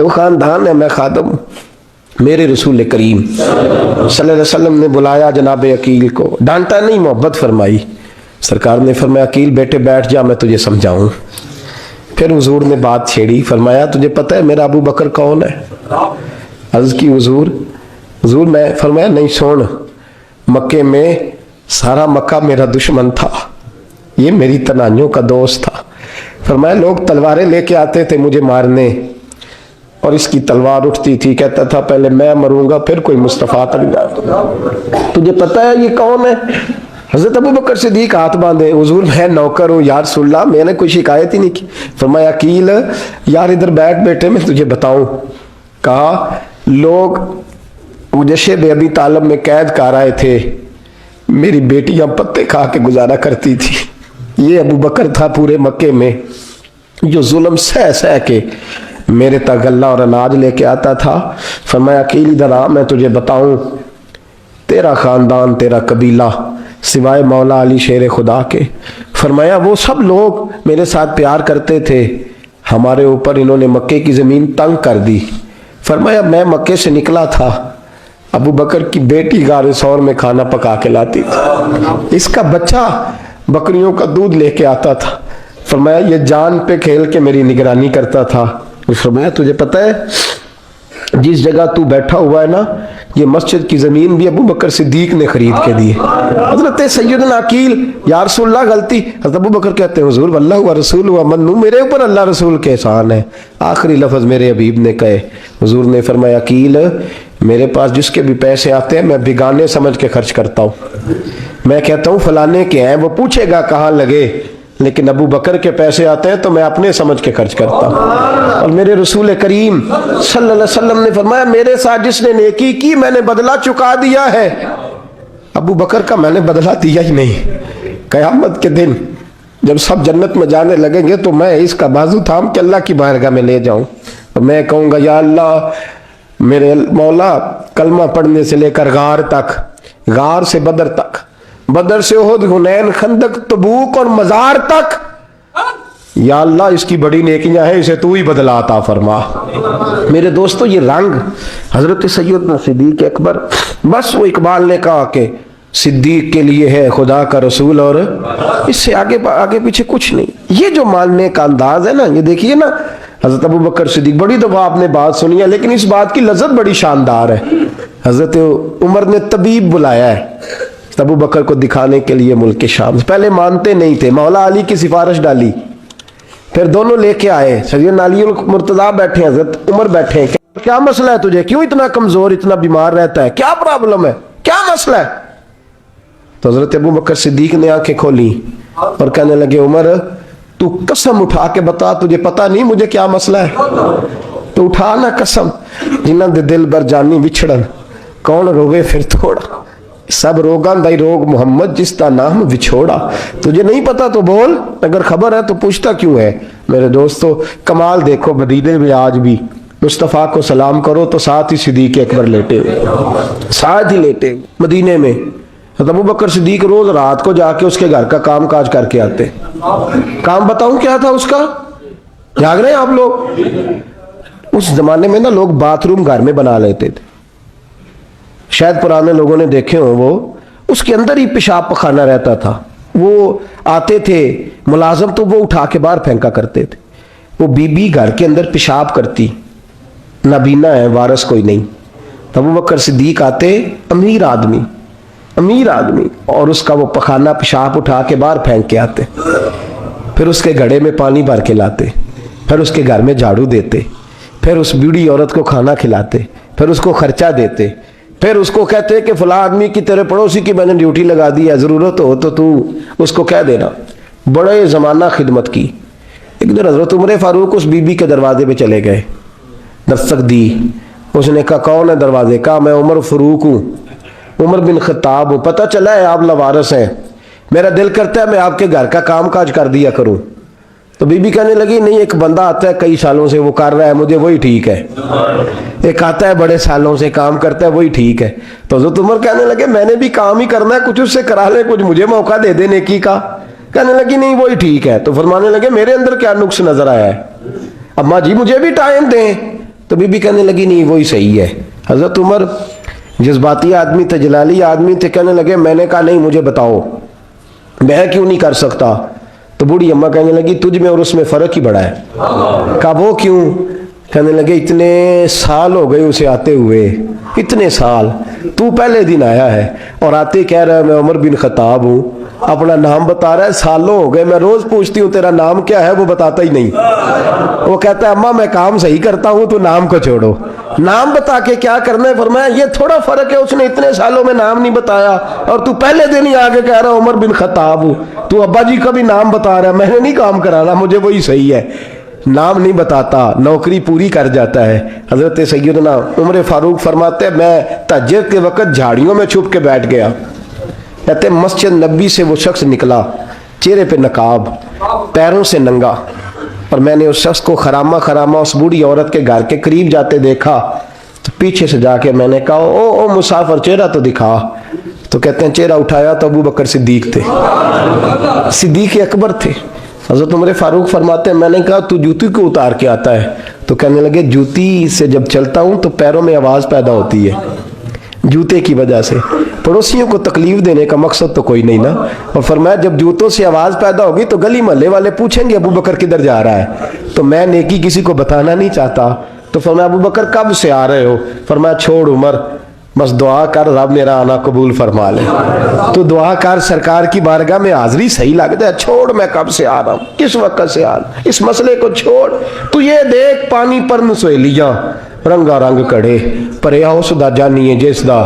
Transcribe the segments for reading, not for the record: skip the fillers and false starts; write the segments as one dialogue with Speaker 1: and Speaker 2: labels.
Speaker 1: وہ خاندان ہے, میں خادم ہوں. میرے رسول کریم صلی اللہ علیہ وسلم نے بلایا جناب عقیل کو, ڈانٹا نہیں, محبت فرمائی. سرکار نے فرمایا عقیل بیٹے بیٹھ جا, میں تجھے سمجھاؤں. پھر حضور نے بات چھیڑی, فرمایا تجھے پتہ ہے میرا ابو بکر کون ہے؟ عرض کی حضور میں, فرمایا نہیں سن, مکے میں سارا مکہ میرا دشمن تھا, یہ میری تنائیوں کا دوست تھا. فرمایا لوگ تلواریں لے کے آتے تھے مجھے مارنے, اور اس کی تلوار اٹھتی تھی, کہتا تھا پہلے میں مروں گا پھر کوئی مصطفیٰ تک جائے. تجھے پتہ ہے یہ کون ہے؟ حضرت ابو بکر صدیق ہاتھ باندھے, حضور میں نوکر ہوں یا رسول اللہ, میں نے کوئی شکایت ہی نہیں کی. فرمایا عقیل یار ادھر بیٹھ بیٹھے, میں تجھے بتاؤں. کہا لوگ مجھے شیب ابی طالب میں قید کر آئے تھے, میری بیٹیاں پتے کھا کے گزارا کرتی تھی. یہ ابو بکر تھا پورے مکے میں جو ظلم سہ سہ کے میرے تک غلہ اور اناج لے کے آتا تھا. فرمایا عقیل ادھر آ, میں تجھے بتاؤں, تیرا خاندان تیرا قبیلہ سوائے مولا علی شیر خدا کے, فرمایا وہ سب لوگ میرے ساتھ پیار کرتے تھے, ہمارے اوپر انہوں نے مکے کی زمین تنگ کر دی. فرمایا میں مکے سے نکلا تھا, ابو بکر کی بیٹی غار ثور میں کھانا پکا کے لاتی تھی, اس کا بچہ بکریوں کا دودھ لے کے آتا تھا. فرمایا یہ جان پہ کھیل کے میری نگرانی کرتا تھا. فرمایا تجھے پتہ ہے جس جگہ تو بیٹھا ہوا ہے نا, یہ مسجد کی زمین بھی ابو بکر صدیق نے خرید کے دی. حضرت سیدنا عقیل یا رسول اللہ غلطی, حضرت ابو بکر کہتے ہیں حضور واللہ و رسول و منو, میرے اوپر اللہ رسول کے احسان ہے. آخری لفظ میرے حبیب نے کہے. حضور نے فرمایا عقیل میرے پاس جس کے بھی پیسے آتے ہیں میں بگانے سمجھ کے خرچ کرتا ہوں. میں کہتا ہوں فلانے کے ہیں, وہ پوچھے گا کہاں لگے, لیکن ابو بکر کے پیسے آتے ہیں تو میں اپنے سمجھ کے خرچ کرتا ہوں. اور میرے رسول کریم صلی اللہ علیہ وسلم نے فرمایا میرے ساتھ جس نے نیکی کی میں نے بدلہ چکا دیا ہے, ابو بکر کا میں نے بدلہ دیا ہی نہیں. قیامت کے دن جب سب جنت میں جانے لگیں گے تو میں اس کا بازو تھام کے اللہ کی بارگاہ میں لے جاؤں, اور میں کہوں گا یا اللہ میرے مولا کلمہ پڑھنے سے لے کر غار تک, غار سے بدر تک, بدر سے احد, حنین, خندق, تبوک اور مزار تک, یا اللہ اس کی بڑی نیکیاں ہیں, اسے تو ہی بدلا عطا فرما. میرے دوستو یہ رنگ حضرت سیدنا صدیق اکبر, بس وہ اقبال نے کہا کہ صدیق کے لیے ہے خدا کا رسول, اور اس سے آگے پیچھے کچھ نہیں. یہ جو ماننے کا انداز ہے نا, یہ دیکھیے نا حضرت ابو بکر صدیق, بڑی دفعہ آپ نے بات سنی ہے لیکن اس بات کی لذت بڑی شاندار ہے. حضرت عمر نے طبیب بلایا ہے ابو بکر کو دکھانے کے لیے ملک شام. پہلے مانتے نہیں تھے, مولا علی کی سفارش ڈالی, پھر دونوں لے کے آئے. سیدنا علی المرتضیٰ بیٹھے, حضرت عمر بیٹھے, کیا مسئلہ ہے تجھے, کیوں اتنا کمزور, اتنا بیمار رہتا ہے, کیا پرابلم ہے, کیا مسئلہ ہے؟ تو حضرت ابو بکر صدیق نے آنکھیں کھولی اور کہنے لگے عمر تو قسم اٹھا کے بتا, تجھے پتا نہیں مجھے کیا مسئلہ ہے؟ تو اٹھا نا قسم, جنہ دے دل بر جانی بچھڑن, کون روے پھر تھوڑا, سب روگاں دائی روگ محمد جس کا نام وچھوڑا. تجھے نہیں پتا تو بول, اگر خبر ہے تو پوچھتا کیوں ہے؟ میرے دوستو کمال دیکھو, مدینے میں آج بھی مصطفیٰ کو سلام کرو تو ساتھ ہی صدیق اکبر لیٹے ہوئے, ساتھ ہی لیٹے ہوئے. مدینے میں ابو بکر صدیق روز رات کو جا کے اس کے گھر کا کام کاج کر کے آتے. کام بتاؤں کیا تھا اس کا, جاگ رہے ہیں آپ لوگ؟ اس زمانے میں نا لوگ باتھ روم گھر میں بنا لیتے تھے, شاید پرانے لوگوں نے دیکھے ہوں, وہ اس کے اندر ہی پیشاب پخانا رہتا تھا. وہ آتے تھے ملازم تو وہ اٹھا کے باہر پھینکا کرتے تھے. وہ بی بی گھر کے اندر پیشاب کرتی, نابینا ہے, وارث کوئی نہیں. ابو بکر صدیق آتے, امیر آدمی, اور اس کا وہ پخانا پیشاب اٹھا کے باہر پھینک کے آتے, پھر اس کے گھڑے میں پانی بھر کے لاتے, پھر اس کے گھر میں جھاڑو دیتے, پھر اس بوڑھی عورت کو کھانا کھلاتے, پھر اس کو خرچہ دیتے, پھر اس کو کہتے کہ فلاں آدمی کی تیرے پڑوسی کی میں نے ڈیوٹی لگا دی ہے, ضرورت ہو تو اس کو کہہ دینا. بڑے زمانہ خدمت کی. ایک دن حضرت عمر فاروق اس بی بی کے دروازے پہ چلے گئے, دستک دی. اس نے کہا کون ہے دروازے کا؟ میں عمر فاروق ہوں, عمر بن خطاب ہوں. پتہ چلا ہے آپ لوارث ہیں, میرا دل کرتا ہے میں آپ کے گھر کا کام کاج کر دیا کروں. تو بی بی کہنے لگی نہیں, ایک بندہ آتا ہے کئی سالوں سے وہ کر رہا ہے, مجھے وہی ٹھیک ہے. ایک آتا ہے بڑے سالوں سے کام کرتا ہے, وہی ٹھیک ہے. تو حضرت عمر کہنے لگے میں نے بھی کام ہی کرنا ہے, کچھ اس سے کرا لے, کچھ مجھے موقع دے دے نیکی کا. کہنے لگی نہیں وہی ٹھیک ہے. تو فرمانے لگے میرے اندر کیا نقص نظر آیا ہے؟ اماں جی مجھے بھی ٹائم دیں. تو بی بی کہنے لگی نہیں وہی صحیح ہے. حضرت عمر جذباتی آدمی تھے, جلالی آدمی تھے, کہنے لگے میں نے کہا نہیں مجھے بتاؤ میں کیوں نہیں کر سکتا. تو بوڑھی اماں کہنے لگی تجھ میں اور اس میں فرق ہی بڑا ہے. کہا وہ کیوں؟ کہنے لگے اتنے سال ہو گئے اسے آتے ہوئے, اتنے سال, تو پہلے دن آیا ہے اور آتے کہہ رہا ہے میں عمر بن خطاب ہوں, اپنا نام بتا رہا ہے, سالوں ہو گئے میں روز پوچھتی ہوں تیرا نام کیا ہے, وہ بتاتا ہی نہیں. وہ کہتا ہے اماں میں کام صحیح کرتا ہوں تو نام کو چھوڑو, نام بتا کے کیا کرنا ہے. فرمایا یہ تھوڑا فرق ہے, اس نے اتنے سالوں میں نام نہیں بتایا اور تو پہلے دن ہی آگے کہہ رہا عمر بن خطاب ہوں. تو ابا جی کا بھی نام بتا رہا ہے, میں نے نہیں کام کرانا, مجھے وہی صحیح ہے. نام نہیں بتاتا, نوکری پوری کر جاتا ہے. حضرت سیدنا عمر فاروق فرماتے ہیں میں تہجد کے وقت جھاڑیوں میں چھپ کے بیٹھ گیا. کہتے ہیں مسجد نبی سے وہ شخص نکلا, چہرے پہ نقاب, پیروں سے ننگا, اور میں نے اس شخص کو خرامہ خرامہ اس بوڑھی عورت کے گھر کے قریب جاتے دیکھا. تو پیچھے سے جا کے میں نے کہا او مسافر چہرہ تو دکھا. تو کہتے ہیں چہرہ اٹھایا تو ابو بکر صدیق تھے, صدیق اکبر تھے. حضرت عمر فاروق فرماتے ہیں میں نے کہا تو جوتی کو اتار کے آتا ہے؟ تو کہنے لگے جوتی سے جب چلتا ہوں تو پیروں میں آواز پیدا ہوتی ہے, جوتے کی وجہ سے. پڑوسیوں کو تکلیف دینے کا مقصد تو کوئی نہیں نا. اور فرمایا جب جوتوں سے آواز پیدا ہوگی تو گلی محلے والے پوچھیں گے ابو بکر کدھر جا رہا ہے, تو میں نیکی کسی کو بتانا نہیں چاہتا. تو فرمایا ابو بکر کب سے آ رہے ہو؟ فرمایا چھوڑ عمر, بس دعا کر رب میرا آنا قبول فرما لے. تو دعا کر سرکار کی بارگاہ میں حاضری صحیح لگتا ہے, چھوڑ میں کب سے آ رہا ہوں, کس وقت سے آ رہا ہوں, اس مسئلے کو چھوڑ. تو یہ دیکھ پانی پر نسویلیاں رنگا رنگ کڑے, پریا اس دا جانی ہے جس دا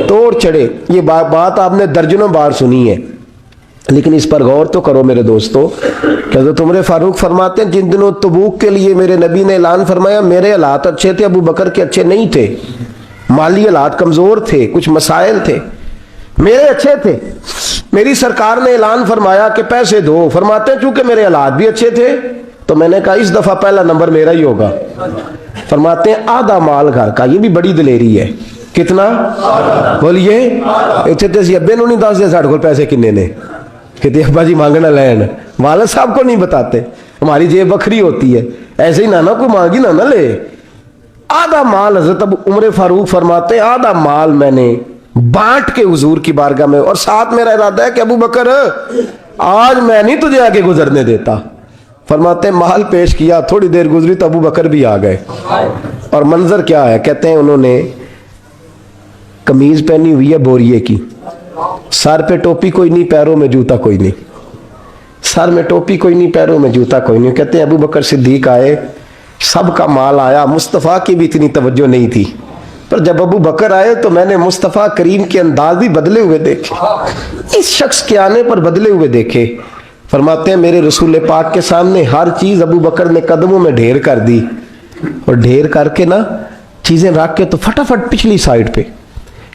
Speaker 1: توڑ چڑھے. یہ بات آپ نے درجنوں بار سنی ہے, لیکن اس پر غور تو کرو میرے دوستو. کہ حضرت عمر فاروق فرماتے ہیں جن دنوں تبوک کے لیے میرے نبی نے اعلان فرمایا میرے حالات اچھے تھے, ابو بکر کے اچھے نہیں تھے, مالی حالات کمزور تھے, کچھ مسائل تھے, میرے اچھے تھے. میری سرکار نے اعلان فرمایا کہ پیسے دو. فرماتے ہیں چونکہ میرے حالات بھی اچھے تھے تو میں نے کہا اس دفعہ پہلا نمبر میرا ہی ہوگا. فرماتے ہیں آدھا مال گھر کا, یہ بھی بڑی دلیری ہے. کتنا بولیے؟ اتنے تو اسی ابے نو نہیں دس دے ساڑھے کو پیسے کنے نے, کہتے ابا جی مانگنا لین, والد صاحب کو نہیں بتاتے, ہماری جیب بکھری ہوتی ہے, ایسے ہی نانا کوئی مانگی نہ لے. آدھا مال حضرت عمر فاروق فرماتے ہیں آدھا مال میں نے بانٹ کے حضور کی بارگاہ میں, اور ساتھ میرا ارادہ ہے کہ ابو بکر آج میں نہیں تجھے آگے گزرنے دیتا. فرماتے ہیں مال پیش کیا, تھوڑی دیر گزری تو ابو بکر بھی آ گئے. اور منظر کیا ہے؟ کہتے ہیں انہوں نے قمیض پہنی ہوئی ہے بوریے کی, سر پہ ٹوپی کوئی نہیں, پیروں میں جوتا کوئی نہیں, سر میں ٹوپی کوئی نہیں, پیروں میں جوتا کوئی نہیں. کہتے ہیں ابو بکر صدیق آئے, سب کا مال آیا, مصطفیٰ کی بھی اتنی توجہ نہیں تھی, پر جب ابو بکر آئے تو میں نے مصطفیٰ کریم کے انداز بھی بدلے ہوئے دیکھے, اس شخص کے آنے پر بدلے ہوئے دیکھے. فرماتے ہیں میرے رسول پاک کے سامنے ہر چیز ابو بکر نے قدموں میں ڈھیر کر دی, اور ڈھیر کر کے نا چیزیں رکھ کے تو فٹافٹ پچھلی سائیڈ پہ,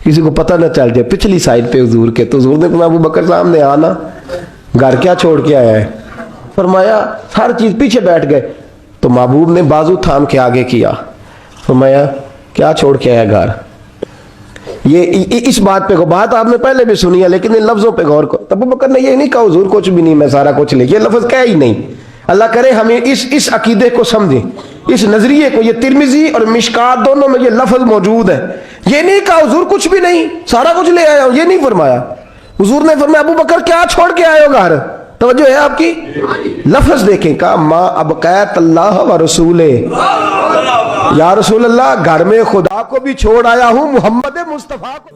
Speaker 1: کسی کو پتہ نہ چل جائے, پچھلی سائیڈ پہ حضور کے. تو حضور نے فرمایا ابو بکر سامنے آنا, گھر کیا چھوڑ کے آیا ہے؟ فرمایا ہر چیز, پیچھے بیٹھ گئے. تو محبوب نے بازو تھام کے آگے کیا, فرمایا کیا چھوڑ کے آیا گھر؟ یہ اس بات پہ بات آپ نے پہلے بھی سنی ہے, لیکن ان لفظوں پہ غور کرو. ابو بکر نے یہ نہیں کہا حضور کچھ بھی نہیں میں سارا کچھ لے, یہ لفظ کہا ہی نہیں. اللہ کرے ہمیں اس عقیدے کو سمجھیں, اس نظریے کو. یہ ترمذی اور مشکات دونوں میں یہ لفظ موجود ہے. یہ نہیں کہا حضور کچھ بھی نہیں سارا کچھ لے آیا ہوں, یہ نہیں فرمایا. حضور نے فرمایا ابو بکر کیا چھوڑ کے آئے ہو گھر؟ توجہ ہے آپ کی؟ لفظ دیکھیں, کہا ما ابقیت اللہ و رسولے, یا رسول اللہ گھر میں خدا کو بھی چھوڑ آیا ہوں, محمد مصطفیٰ کو.